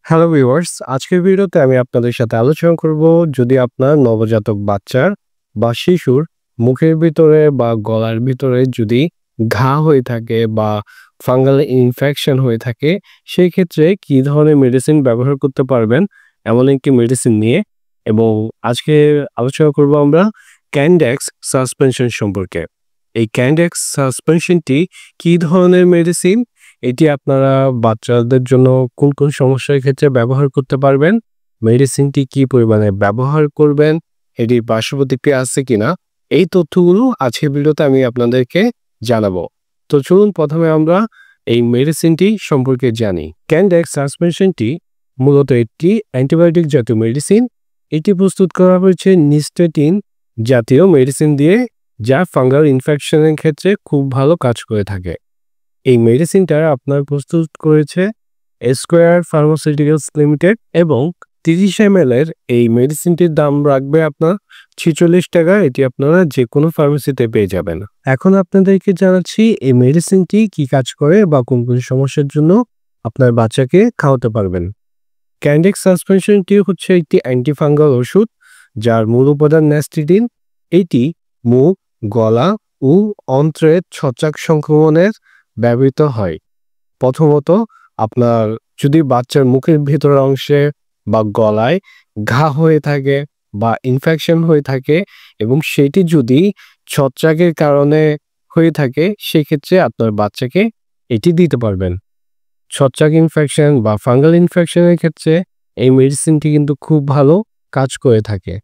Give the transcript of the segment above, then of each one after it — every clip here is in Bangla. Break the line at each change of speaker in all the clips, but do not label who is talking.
হ্যালো ভিউয়ার্স, আজকের ভিডিওতে আমি আপনাদের সাথে আলোচনা করব যদি আপনার নবজাতক বাচ্চার বা শিশুর মুখের ভিতরে বা গলার ভিতরে যদি ঘা হয়ে থাকে বা ফাঙ্গাল ইনফেকশন হয়ে থাকে, সেই ক্ষেত্রে কী ধরনের মেডিসিন ব্যবহার করতে পারবেন এমন একটি মেডিসিন নিয়ে। এবং আজকে আলোচনা করব আমরা ক্যান্ডেক্স সাসপেনশন সম্পর্কে। এই ক্যান্ডেক্স সাসপেনশনটি কী ধরনের মেডিসিন, এটি আপনারা বাচ্চাদের জন্য কোন কোন সমস্যার ক্ষেত্রে ব্যবহার করতে পারবেন, মেডিসিনটি কি পরিমাণে ব্যবহার করবেন, এটির পার্শ্ব প্রতিক্রিয়া আছে কিনা, এই তথ্যগুলো আজকের ভিডিওতে আমি আপনাদেরকে জানাবো। তো চলুন প্রথমে আমরা এই মেডিসিনটি সম্পর্কে জানি। ক্যান্ডেক্স সাসপেনশনটি মূলত একটি অ্যান্টিবায়োটিক জাতীয় মেডিসিন। এটি প্রস্তুত করা হয়েছে নিস্টেটিন জাতীয় মেডিসিন দিয়ে, যা ফাঙ্গাল ইনফেকশনের ক্ষেত্রে খুব ভালো কাজ করে থাকে। এই মেডিসিনটা আপনার প্রস্তুত করেছে স্কোয়ার ফার্মাসিউটিক্যালস লিমিটেড এবং 30 ml এর এই মেডিসিনটির দাম রাখবে আপনার 46 টাকা। এটি আপনারা যে কোনো ফার্মেসিতে পেয়ে যাবেন। এখন আপনাদেরকে জানাচ্ছি এই মেডিসিনটি কি কাজ করে বা কোন কোন সমস্যার জন্য আপনার বাচ্চাকে খাওয়াতে পারবেন। ক্যান্ডেক্স সাসপেনশনটি হচ্ছে একটি অ্যান্টিফাঙ্গাল ওষুধ যার মূল উপাদান ন্যাস্টিডিন। এটি মুখ, গলা ও অন্ত্রের ছত্রাক সংক্রমণের ব্যবহৃত হয়। প্রথমত আপনার যদি বাচ্চার মুখের ভেতরের অংশে বা গলায় ঘা হয়ে থাকে বা ইনফেকশন হয়ে থাকে এবং সেটি যদি ছত্রাকের কারণে হয়ে থাকে, সেক্ষেত্রে আপনার বাচ্চাকে এটি দিতে পারবেন। ছত্রাক ইনফেকশন বা ফাঙ্গাল ইনফেকশনের ক্ষেত্রে এই মেডিসিনটি কিন্তু খুব ভালো কাজ করে থাকে।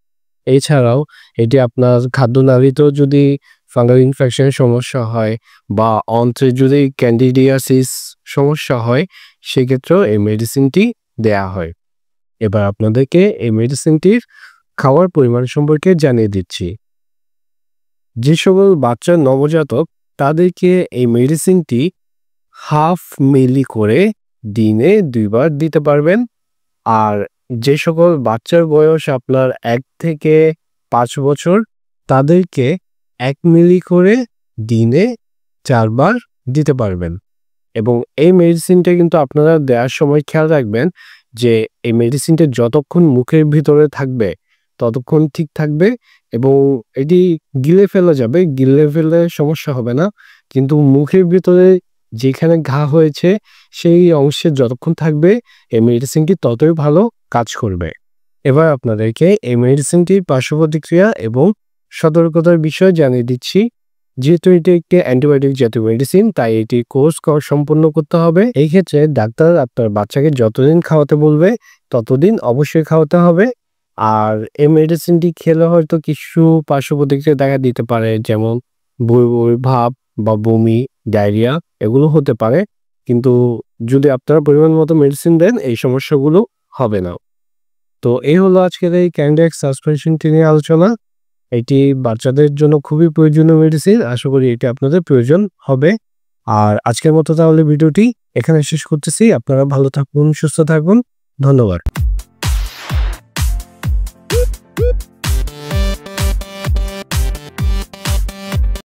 এছাড়াও এটি আপনার খাদ্যনালীতেও যদি ফাঙ্গাল ইনফেকশনের সমস্যা হয় বা অন্ত্রে যদি ক্যান্ডিডিয়াসিস সমস্যা হয়, সেক্ষেত্রেও এই মেডিসিনটি দেয়া হয়। এবার আপনাদেরকে এই মেডিসিনটির খাওয়ার পরিমাণ সম্পর্কে জানিয়ে দিচ্ছি। যে সকল বাচ্চা নবজাতক তাদেরকে এই মেডিসিনটি 1/2 মিলি করে দিনে 2 বার দিতে পারবেন। আর যে সকল বাচ্চার বয়স আপনার 1 থেকে 5 বছর তাদেরকে 1 মিলি করে দিনে 4 বার দিতে পারবেন। এবং এই মেডিসিনটা কিন্তু আপনারা দেওয়ার সময় খেয়াল রাখবেন যে এই মেডিসিনটা যতক্ষণ মুখের ভিতরে থাকবে ততক্ষণ ঠিক থাকবে এবং এটি গিলে ফেলা যাবে, গিলে ফেলে সমস্যা হবে না, কিন্তু মুখের ভিতরে যেখানে ঘা হয়েছে সেই অংশে যতক্ষণ থাকবে এই মেডিসিনটি ততই ভালো কাজ করবে। এবার আপনাদেরকে এই মেডিসিনটির পার্শ্ব প্রতিক্রিয়া এবং সতর্কতার বিষয় জানিয়ে দিচ্ছি। যেহেতু এটি একটি অ্যান্টিবায়োটিক জাতীয় মেডিসিন, তাই এটি কোর্স সম্পন্ন করতে হবে। এই ক্ষেত্রে ডাক্তার আপনার বাচ্চাকে যতদিন খাওয়াতে বলবে ততদিন অবশ্যই খাওয়াতে হবে। আর এই মেডিসিনটি খেলে হয়তো কিছু পার্শ্ব প্রতিক্রিয়া দেখা দিতে পারে, যেমন বমি বমি ভাব বা বমি, ডায়রিয়া এগুলো হতে পারে, কিন্তু যদি আপনারা পরিমাণ মতো মেডিসিন দেন এই সমস্যাগুলো হবে না। তো এই হলো আজকের এই ক্যান্ডেক্স সাসপেনশনটি নিয়ে আলোচনা। এটি বাচ্চাদের জন্য খুবই প্রয়োজনীয় মেডিসিন। আশা করি এটি আপনাদের প্রয়োজন হবে। আর আজকের মতো তাহলে ভিডিওটি এখানে শেষ করতেছি। আপনারা ভালো থাকুন, সুস্থ থাকুন। ধন্যবাদ।